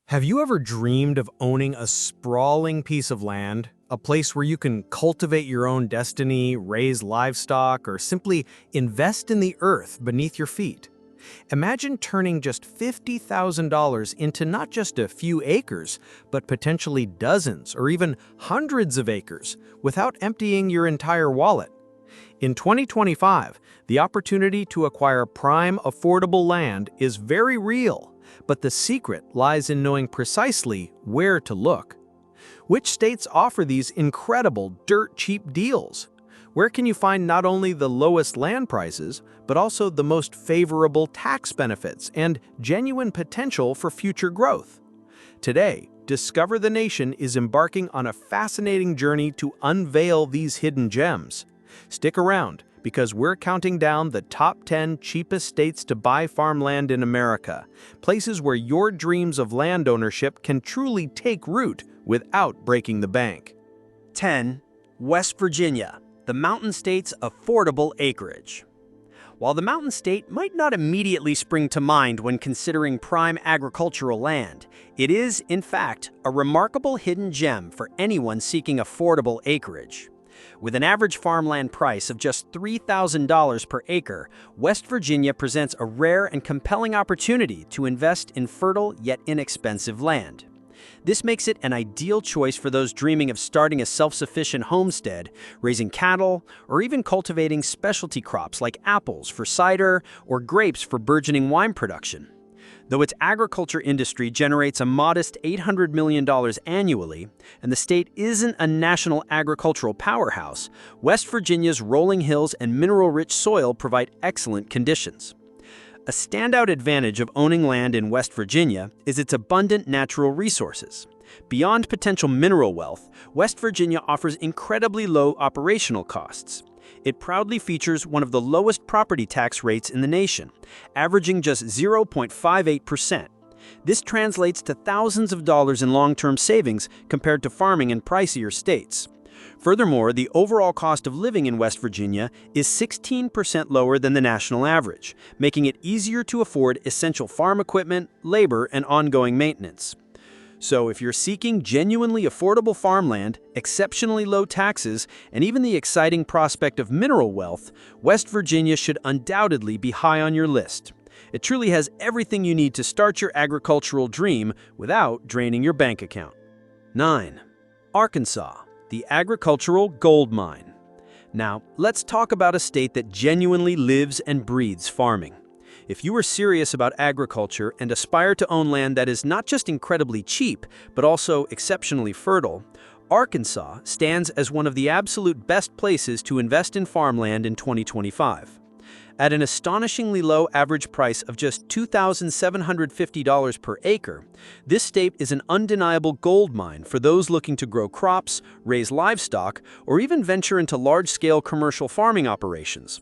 Have you ever dreamed of owning a sprawling piece of land, a place where you can cultivate your own destiny, raise livestock, or simply invest in the earth beneath your feet? Imagine turning just $50,000 into not just a few acres, but potentially dozens or even hundreds of acres without emptying your entire wallet. In 2025, the opportunity to acquire prime, affordable land is very real, but the secret lies in knowing precisely where to look. Which states offer these incredible dirt-cheap deals? Where can you find not only the lowest land prices, but also the most favorable tax benefits and genuine potential for future growth? Today, Discover the Nation is embarking on a fascinating journey to unveil these hidden gems. Stick around, because we're counting down the top 10 cheapest states to buy farmland in America, places where your dreams of land ownership can truly take root without breaking the bank. 10. West Virginia, the Mountain State's affordable acreage. While the Mountain State might not immediately spring to mind when considering prime agricultural land, it is, in fact, a remarkable hidden gem for anyone seeking affordable acreage. With an average farmland price of just $3,000 per acre, West Virginia presents a rare and compelling opportunity to invest in fertile yet inexpensive land. This makes it an ideal choice for those dreaming of starting a self-sufficient homestead, raising cattle, or even cultivating specialty crops like apples for cider or grapes for burgeoning wine production. Though its agriculture industry generates a modest $800 million annually, and the state isn't a national agricultural powerhouse, West Virginia's rolling hills and mineral-rich soil provide excellent conditions. A standout advantage of owning land in West Virginia is its abundant natural resources. Beyond potential mineral wealth, West Virginia offers incredibly low operational costs. It proudly features one of the lowest property tax rates in the nation, averaging just 0.58%. This translates to thousands of dollars in long-term savings compared to farming in pricier states. Furthermore, the overall cost of living in West Virginia is 16% lower than the national average, making it easier to afford essential farm equipment, labor, and ongoing maintenance. So if you're seeking genuinely affordable farmland, exceptionally low taxes, and even the exciting prospect of mineral wealth, West Virginia should undoubtedly be high on your list. It truly has everything you need to start your agricultural dream without draining your bank account. 9. Arkansas, the agricultural gold mine. Now, let's talk about a state that genuinely lives and breathes farming. If you are serious about agriculture and aspire to own land that is not just incredibly cheap, but also exceptionally fertile, Arkansas stands as one of the absolute best places to invest in farmland in 2025. At an astonishingly low average price of just $2,750 per acre, this state is an undeniable gold mine for those looking to grow crops, raise livestock, or even venture into large-scale commercial farming operations.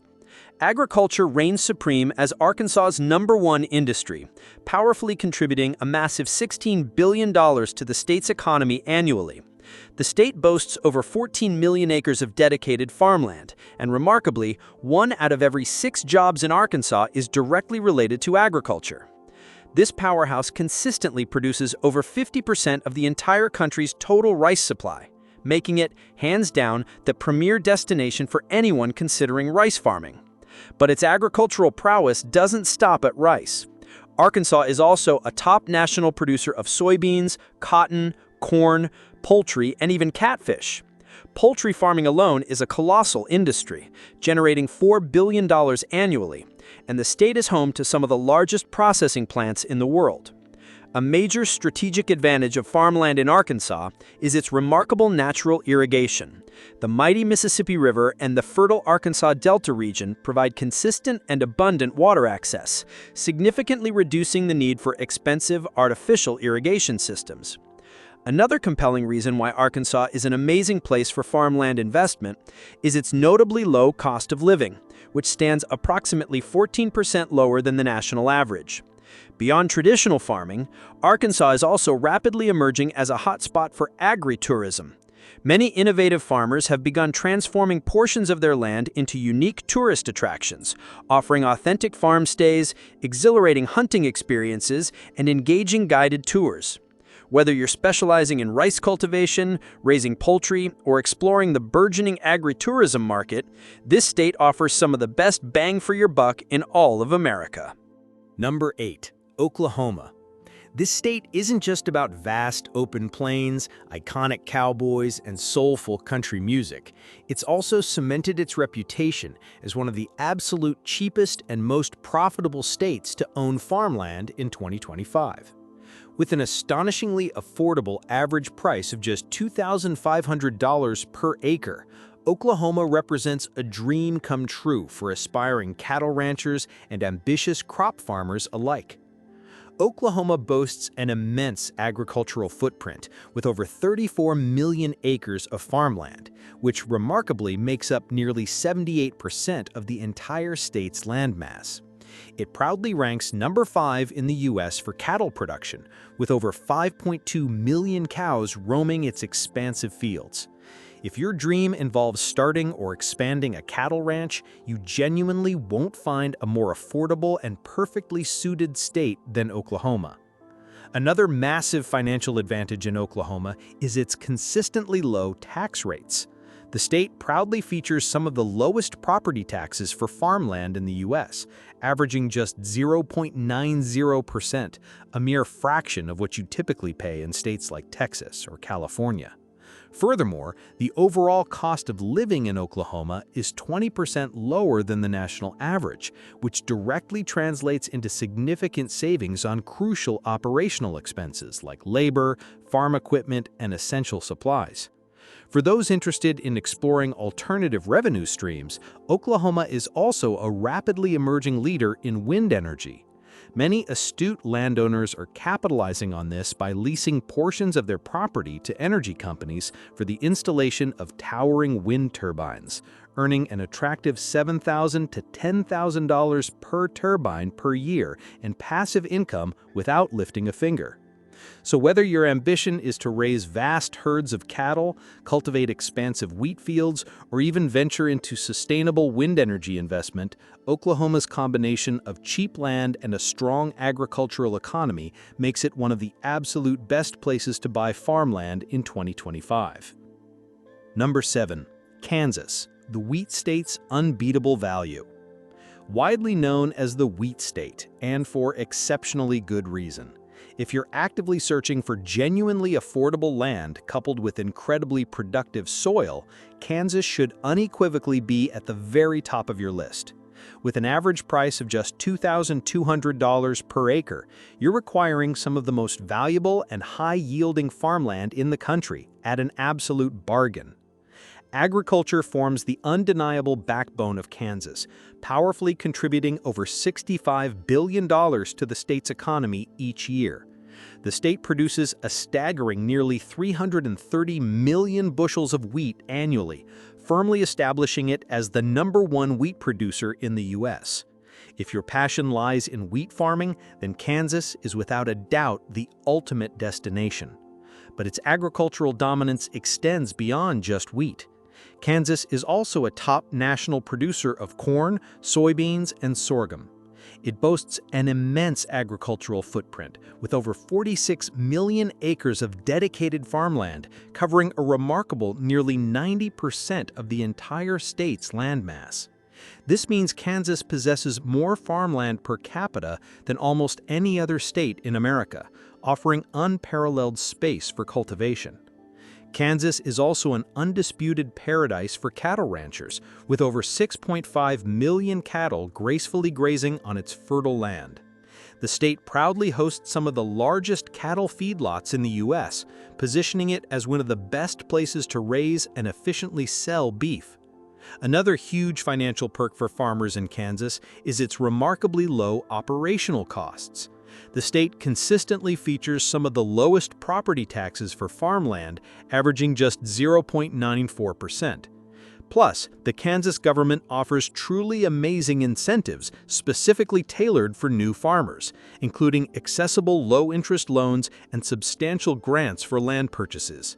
Agriculture reigns supreme as Arkansas's #1 industry, powerfully contributing a massive $16 billion to the state's economy annually. The state boasts over 14 million acres of dedicated farmland, and remarkably, 1 out of every 6 jobs in Arkansas is directly related to agriculture. This powerhouse consistently produces over 50% of the entire country's total rice supply, making it, hands down, the premier destination for anyone considering rice farming. But its agricultural prowess doesn't stop at rice. Arkansas is also a top national producer of soybeans, cotton, corn, poultry, and even catfish. Poultry farming alone is a colossal industry, generating $4 billion annually, and the state is home to some of the largest processing plants in the world. A major strategic advantage of farmland in Arkansas is its remarkable natural irrigation. The mighty Mississippi River and the fertile Arkansas Delta region provide consistent and abundant water access, significantly reducing the need for expensive artificial irrigation systems. Another compelling reason why Arkansas is an amazing place for farmland investment is its notably low cost of living, which stands approximately 14% lower than the national average. Beyond traditional farming, Arkansas is also rapidly emerging as a hotspot for agritourism. Many innovative farmers have begun transforming portions of their land into unique tourist attractions, offering authentic farm stays, exhilarating hunting experiences, and engaging guided tours. Whether you're specializing in rice cultivation, raising poultry, or exploring the burgeoning agritourism market, this state offers some of the best bang for your buck in all of America. Number 8. Oklahoma. This state isn't just about vast open plains, iconic cowboys, and soulful country music. It's also cemented its reputation as one of the absolute cheapest and most profitable states to own farmland in 2025. With an astonishingly affordable average price of just $2,500 per acre, Oklahoma represents a dream come true for aspiring cattle ranchers and ambitious crop farmers alike. Oklahoma boasts an immense agricultural footprint with over 34 million acres of farmland, which remarkably makes up nearly 78% of the entire state's landmass. It proudly ranks number 5 in the U.S. for cattle production, with over 5.2 million cows roaming its expansive fields. If your dream involves starting or expanding a cattle ranch, you genuinely won't find a more affordable and perfectly suited state than Oklahoma. Another massive financial advantage in Oklahoma is its consistently low tax rates. The state proudly features some of the lowest property taxes for farmland in the U.S., averaging just 0.90%, a mere fraction of what you typically pay in states like Texas or California. Furthermore, the overall cost of living in Oklahoma is 20% lower than the national average, which directly translates into significant savings on crucial operational expenses like labor, farm equipment, and essential supplies. For those interested in exploring alternative revenue streams, Oklahoma is also a rapidly emerging leader in wind energy. Many astute landowners are capitalizing on this by leasing portions of their property to energy companies for the installation of towering wind turbines, earning an attractive $7,000 to $10,000 per turbine per year in passive income without lifting a finger. So whether your ambition is to raise vast herds of cattle, cultivate expansive wheat fields, or even venture into sustainable wind energy investment, Oklahoma's combination of cheap land and a strong agricultural economy makes it one of the absolute best places to buy farmland in 2025. Number 7. Kansas, the wheat state's unbeatable value. Widely known as the wheat state, and for exceptionally good reason. If you're actively searching for genuinely affordable land coupled with incredibly productive soil, Kansas should unequivocally be at the very top of your list. With an average price of just $2,200 per acre, you're acquiring some of the most valuable and high-yielding farmland in the country at an absolute bargain. Agriculture forms the undeniable backbone of Kansas, powerfully contributing over $65 billion to the state's economy each year. The state produces a staggering nearly 330 million bushels of wheat annually, firmly establishing it as the #1 wheat producer in the U.S. If your passion lies in wheat farming, then Kansas is without a doubt the ultimate destination. But its agricultural dominance extends beyond just wheat. Kansas is also a top national producer of corn, soybeans, and sorghum. It boasts an immense agricultural footprint, with over 46 million acres of dedicated farmland, covering a remarkable nearly 90% of the entire state's landmass. This means Kansas possesses more farmland per capita than almost any other state in America, offering unparalleled space for cultivation. Kansas is also an undisputed paradise for cattle ranchers, with over 6.5 million cattle gracefully grazing on its fertile land. The state proudly hosts some of the largest cattle feedlots in the U.S., positioning it as one of the best places to raise and efficiently sell beef. Another huge financial perk for farmers in Kansas is its remarkably low operational costs. The state consistently features some of the lowest property taxes for farmland, averaging just 0.94%. Plus, the Kansas government offers truly amazing incentives specifically tailored for new farmers, including accessible low-interest loans and substantial grants for land purchases.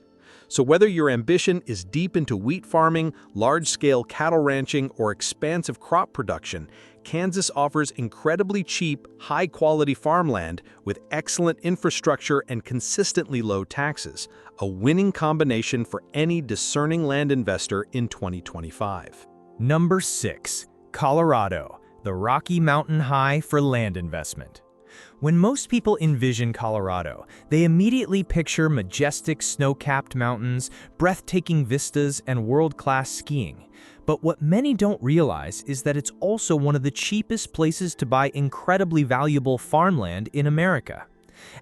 So whether your ambition is deep into wheat farming, large-scale cattle ranching, or expansive crop production, Kansas offers incredibly cheap, high-quality farmland with excellent infrastructure and consistently low taxes, a winning combination for any discerning land investor in 2025. Number 6. Colorado, the Rocky Mountain High for land investment. When most people envision Colorado, they immediately picture majestic snow-capped mountains, breathtaking vistas, and world-class skiing. But what many don't realize is that it's also one of the cheapest places to buy incredibly valuable farmland in America.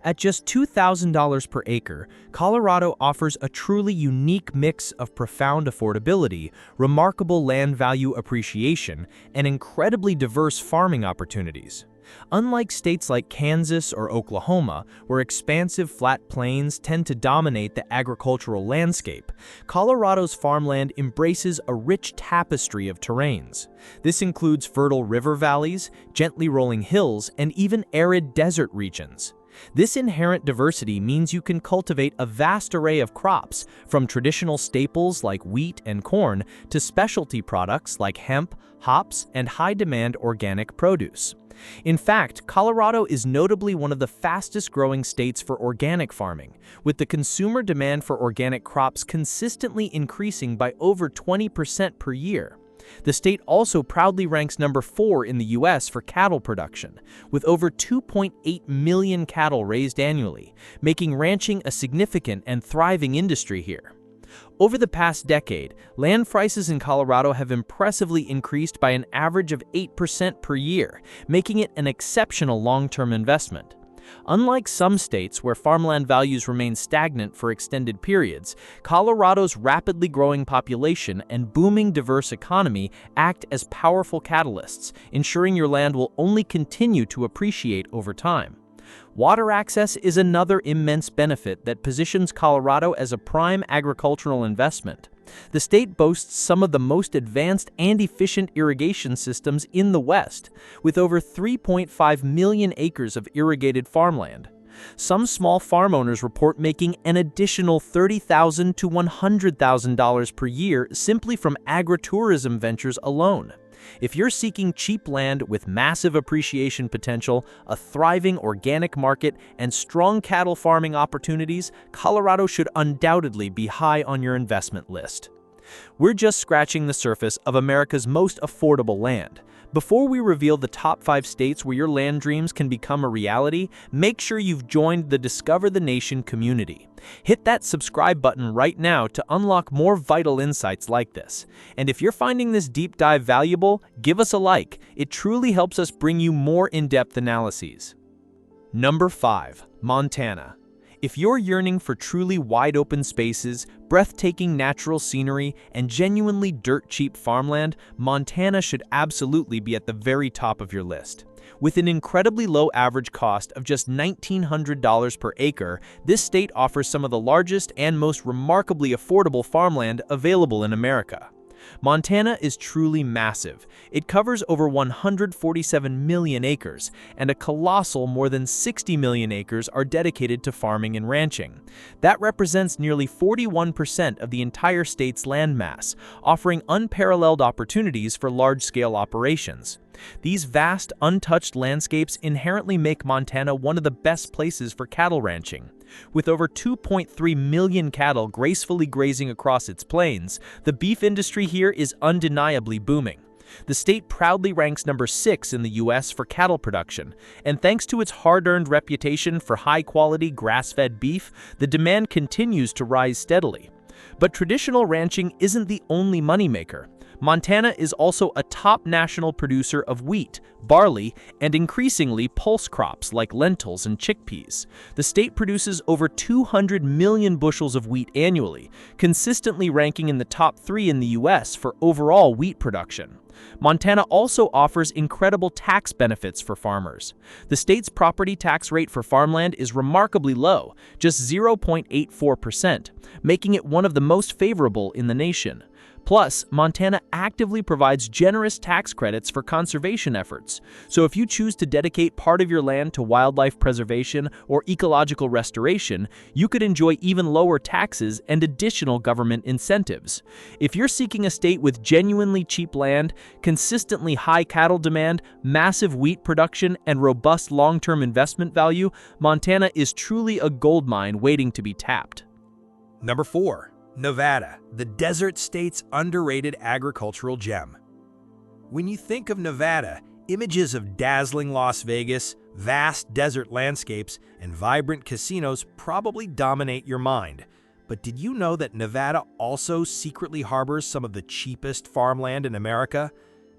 At just $2,000 per acre, Colorado offers a truly unique mix of profound affordability, remarkable land value appreciation, and incredibly diverse farming opportunities. Unlike states like Kansas or Oklahoma, where expansive flat plains tend to dominate the agricultural landscape, Colorado's farmland embraces a rich tapestry of terrains. This includes fertile river valleys, gently rolling hills, and even arid desert regions. This inherent diversity means you can cultivate a vast array of crops, from traditional staples like wheat and corn to specialty products like hemp, hops, and high-demand organic produce. In fact, Colorado is notably one of the fastest-growing states for organic farming, with the consumer demand for organic crops consistently increasing by over 20% per year. The state also proudly ranks number 4 in the U.S. for cattle production, with over 2.8 million cattle raised annually, making ranching a significant and thriving industry here. Over the past decade, land prices in Colorado have impressively increased by an average of 8% per year, making it an exceptional long-term investment. Unlike some states where farmland values remain stagnant for extended periods, Colorado's rapidly growing population and booming diverse economy act as powerful catalysts, ensuring your land will only continue to appreciate over time. Water access is another immense benefit that positions Colorado as a prime agricultural investment. The state boasts some of the most advanced and efficient irrigation systems in the West, with over 3.5 million acres of irrigated farmland. Some small farm owners report making an additional $30,000 to $100,000 per year simply from agritourism ventures alone. If you're seeking cheap land with massive appreciation potential, a thriving organic market, and strong cattle farming opportunities, Colorado should undoubtedly be high on your investment list. We're just scratching the surface of America's most affordable land. Before we reveal the top 5 states where your land dreams can become a reality, make sure you've joined the Discover the Nation community. Hit that subscribe button right now to unlock more vital insights like this. And if you're finding this deep dive valuable, give us a like. It truly helps us bring you more in-depth analyses. Number 5. Montana. If you're yearning for truly wide-open spaces, breathtaking natural scenery, and genuinely dirt-cheap farmland, Montana should absolutely be at the very top of your list. With an incredibly low average cost of just $1,900 per acre, this state offers some of the largest and most remarkably affordable farmland available in America. Montana is truly massive. It covers over 147 million acres, and a colossal more than 60 million acres are dedicated to farming and ranching. That represents nearly 41% of the entire state's landmass, offering unparalleled opportunities for large-scale operations. These vast, untouched landscapes inherently make Montana one of the best places for cattle ranching. With over 2.3 million cattle gracefully grazing across its plains, the beef industry here is undeniably booming. The state proudly ranks number 6 in the U.S. for cattle production, and thanks to its hard-earned reputation for high-quality grass-fed beef, the demand continues to rise steadily. But traditional ranching isn't the only moneymaker. Montana is also a top national producer of wheat, barley, and increasingly pulse crops like lentils and chickpeas. The state produces over 200 million bushels of wheat annually, consistently ranking in the top 3 in the U.S. for overall wheat production. Montana also offers incredible tax benefits for farmers. The state's property tax rate for farmland is remarkably low, just 0.84%, making it one of the most favorable in the nation. Plus, Montana actively provides generous tax credits for conservation efforts. So if you choose to dedicate part of your land to wildlife preservation or ecological restoration, you could enjoy even lower taxes and additional government incentives. If you're seeking a state with genuinely cheap land, consistently high cattle demand, massive wheat production, and robust long-term investment value, Montana is truly a goldmine waiting to be tapped. Number 4. Nevada, the desert state's underrated agricultural gem. When you think of Nevada, images of dazzling Las Vegas, vast desert landscapes, and vibrant casinos probably dominate your mind. But did you know that Nevada also secretly harbors some of the cheapest farmland in America?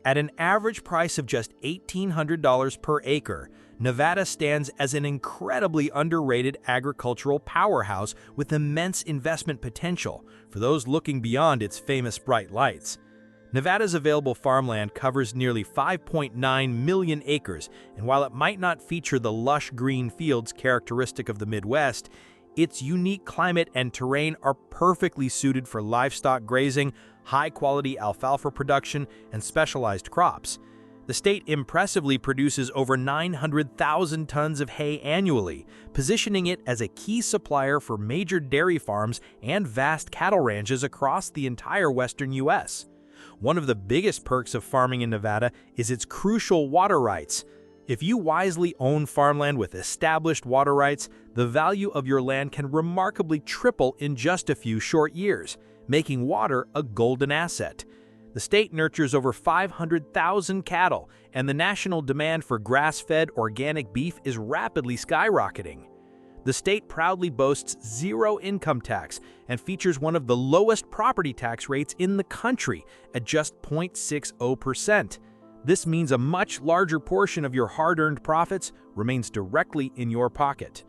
At an average price of just $1,800 per acre, Nevada stands as an incredibly underrated agricultural powerhouse with immense investment potential for those looking beyond its famous bright lights. Nevada's available farmland covers nearly 5.9 million acres, and while it might not feature the lush green fields characteristic of the Midwest, its unique climate and terrain are perfectly suited for livestock grazing, high-quality alfalfa production, and specialized crops. The state impressively produces over 900,000 tons of hay annually, positioning it as a key supplier for major dairy farms and vast cattle ranches across the entire western U.S. One of the biggest perks of farming in Nevada is its crucial water rights. If you wisely own farmland with established water rights, the value of your land can remarkably triple in just a few short years, making water a golden asset. The state nurtures over 500,000 cattle, and the national demand for grass-fed organic beef is rapidly skyrocketing. The state proudly boasts zero income tax and features one of the lowest property tax rates in the country at just 0.60%. This means a much larger portion of your hard-earned profits remains directly in your pocket.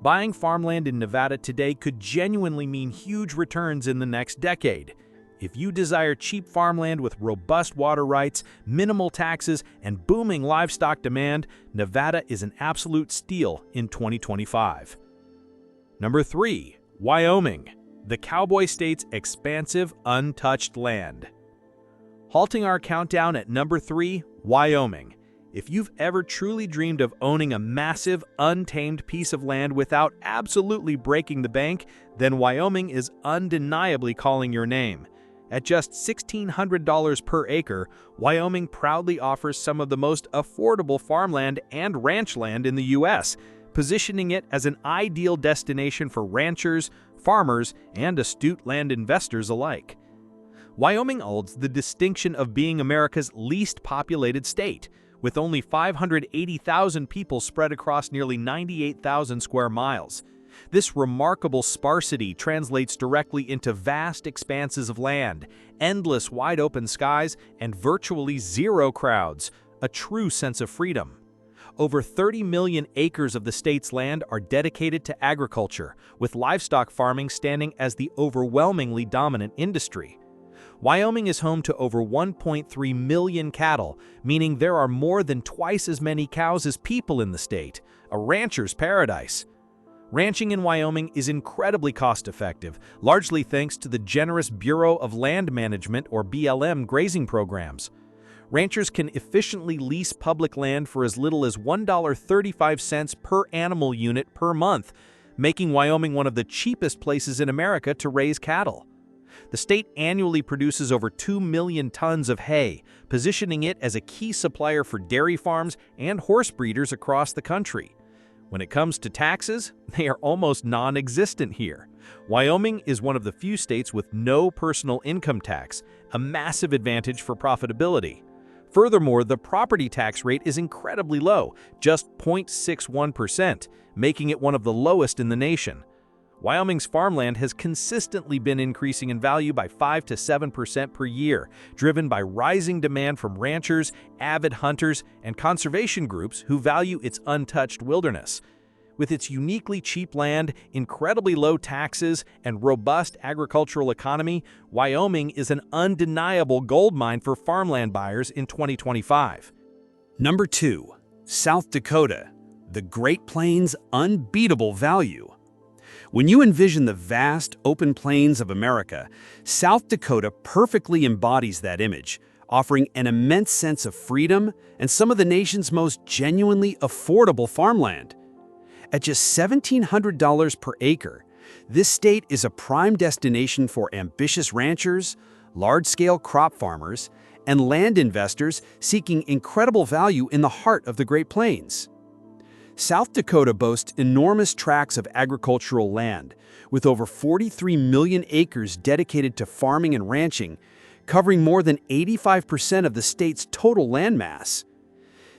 Buying farmland in Nevada today could genuinely mean huge returns in the next decade. If you desire cheap farmland with robust water rights, minimal taxes, and booming livestock demand, Nevada is an absolute steal in 2025. Number 3. Wyoming, the cowboy state's expansive, untouched land. Halting our countdown at number 3, Wyoming. If you've ever truly dreamed of owning a massive, untamed piece of land without absolutely breaking the bank, then Wyoming is undeniably calling your name. At just $1,600 per acre, Wyoming proudly offers some of the most affordable farmland and ranch land in the U.S., positioning it as an ideal destination for ranchers, farmers, and astute land investors alike. Wyoming holds the distinction of being America's least populated state, with only 580,000 people spread across nearly 98,000 square miles. This remarkable sparsity translates directly into vast expanses of land, endless wide-open skies, and virtually zero crowds, a true sense of freedom. Over 30 million acres of the state's land are dedicated to agriculture, with livestock farming standing as the overwhelmingly dominant industry. Wyoming is home to over 1.3 million cattle, meaning there are more than twice as many cows as people in the state, a rancher's paradise. Ranching in Wyoming is incredibly cost-effective, largely thanks to the generous Bureau of Land Management or BLM grazing programs. Ranchers can efficiently lease public land for as little as $1.35 per animal unit per month, making Wyoming one of the cheapest places in America to raise cattle. The state annually produces over 2 million tons of hay, positioning it as a key supplier for dairy farms and horse breeders across the country. When it comes to taxes, they are almost non-existent here. Wyoming is one of the few states with no personal income tax, a massive advantage for profitability. Furthermore, the property tax rate is incredibly low, just 0.61%, making it one of the lowest in the nation. Wyoming's farmland has consistently been increasing in value by 5 to 7% per year, driven by rising demand from ranchers, avid hunters, and conservation groups who value its untouched wilderness. With its uniquely cheap land, incredibly low taxes, and robust agricultural economy, Wyoming is an undeniable goldmine for farmland buyers in 2025. Number 2. South Dakota, the Great Plains' unbeatable value. When you envision the vast, open plains of America, South Dakota perfectly embodies that image, offering an immense sense of freedom and some of the nation's most genuinely affordable farmland. At just $1,700 per acre, this state is a prime destination for ambitious ranchers, large-scale crop farmers, and land investors seeking incredible value in the heart of the Great Plains. South Dakota boasts enormous tracts of agricultural land, with over 43 million acres dedicated to farming and ranching, covering more than 85% of the state's total landmass.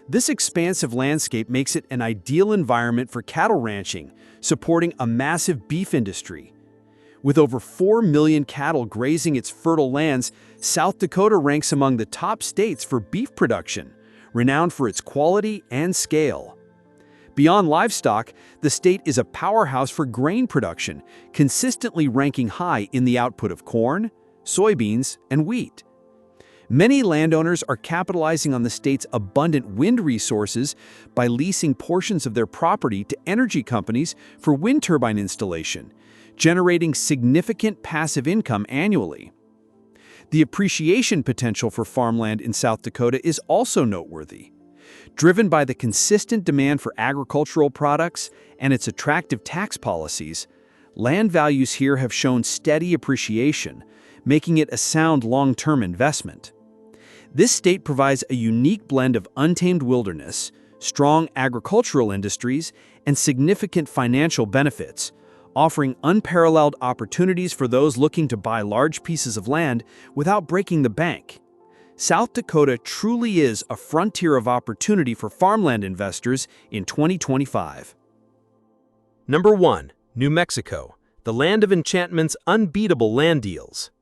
This expansive landscape makes it an ideal environment for cattle ranching, supporting a massive beef industry. With over 4 million cattle grazing its fertile lands, South Dakota ranks among the top states for beef production, renowned for its quality and scale. Beyond livestock, the state is a powerhouse for grain production, consistently ranking high in the output of corn, soybeans, and wheat. Many landowners are capitalizing on the state's abundant wind resources by leasing portions of their property to energy companies for wind turbine installation, generating significant passive income annually. The appreciation potential for farmland in South Dakota is also noteworthy. Driven by the consistent demand for agricultural products and its attractive tax policies, land values here have shown steady appreciation, making it a sound long-term investment. This state provides a unique blend of untamed wilderness, strong agricultural industries, and significant financial benefits, offering unparalleled opportunities for those looking to buy large pieces of land without breaking the bank. South Dakota truly is a frontier of opportunity for farmland investors in 2025. Number 1. New Mexico, the land of enchantment's unbeatable land deals.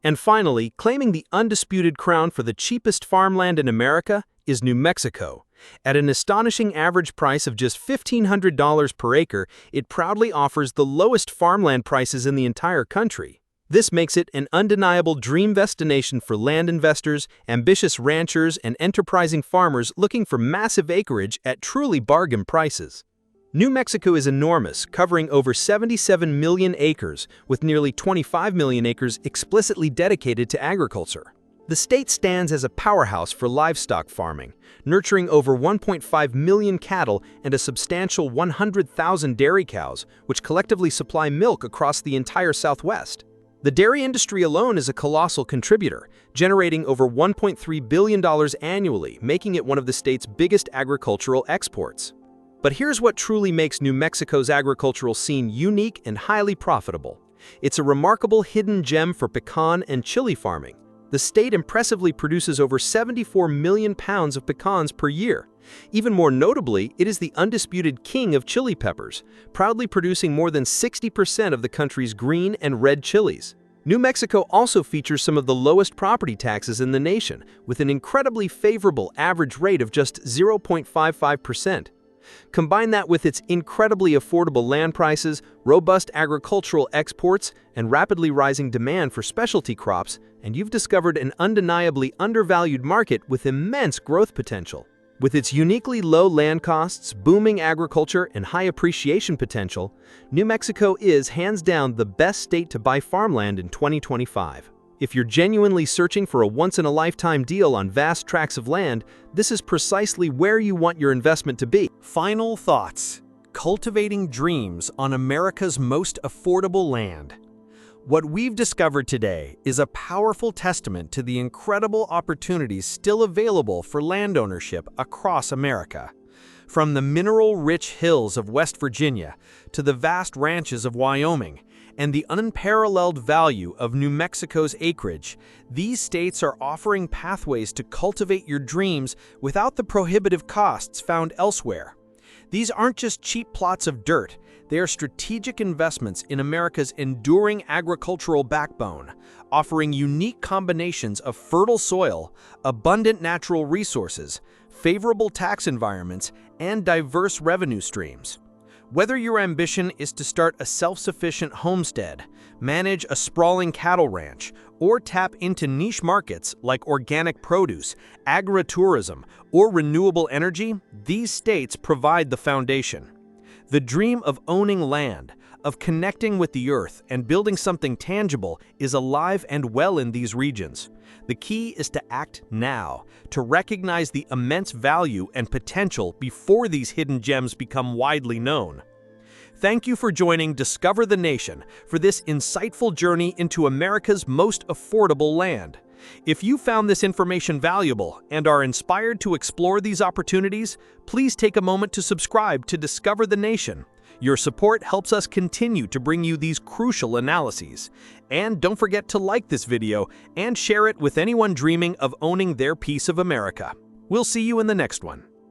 And finally, claiming the undisputed crown for the cheapest farmland in America is New Mexico. At an astonishing average price of just $1,500 per acre, it proudly offers the lowest farmland prices in the entire country. This makes it an undeniable dream destination for land investors, ambitious ranchers, and enterprising farmers looking for massive acreage at truly bargain prices. New Mexico is enormous, covering over 77 million acres, with nearly 25 million acres explicitly dedicated to agriculture. The state stands as a powerhouse for livestock farming, nurturing over 1.5 million cattle and a substantial 100,000 dairy cows, which collectively supply milk across the entire Southwest. The dairy industry alone is a colossal contributor, generating over $1.3 billion annually, making it one of the state's biggest agricultural exports. But here's what truly makes New Mexico's agricultural scene unique and highly profitable. It's a remarkable hidden gem for pecan and chili farming. The state impressively produces over 74 million pounds of pecans per year. Even more notably, it is the undisputed king of chili peppers, proudly producing more than 60% of the country's green and red chilies. New Mexico also features some of the lowest property taxes in the nation, with an incredibly favorable average rate of just 0.55%. Combine that with its incredibly affordable land prices, robust agricultural exports, and rapidly rising demand for specialty crops, and you've discovered an undeniably undervalued market with immense growth potential. With its uniquely low land costs, booming agriculture, and high appreciation potential, New Mexico is hands down the best state to buy farmland in 2025. If you're genuinely searching for a once-in-a-lifetime deal on vast tracts of land, this is precisely where you want your investment to be. Final thoughts. Cultivating dreams on America's most affordable land. What we've discovered today is a powerful testament to the incredible opportunities still available for land ownership across America. From the mineral-rich hills of West Virginia to the vast ranches of Wyoming, and the unparalleled value of New Mexico's acreage, these states are offering pathways to cultivate your dreams without the prohibitive costs found elsewhere. These aren't just cheap plots of dirt, they are strategic investments in America's enduring agricultural backbone, offering unique combinations of fertile soil, abundant natural resources, favorable tax environments, and diverse revenue streams. Whether your ambition is to start a self-sufficient homestead, manage a sprawling cattle ranch, or tap into niche markets like organic produce, agritourism, or renewable energy, these states provide the foundation. The dream of owning land, of connecting with the earth and building something tangible is alive and well in these regions. The key is to act now, to recognize the immense value and potential before these hidden gems become widely known. Thank you for joining Discover the Nation for this insightful journey into America's most affordable land. If you found this information valuable and are inspired to explore these opportunities, please take a moment to subscribe to Discover the Nation. Your support helps us continue to bring you these crucial analyses. And don't forget to like this video and share it with anyone dreaming of owning their piece of America. We'll see you in the next one.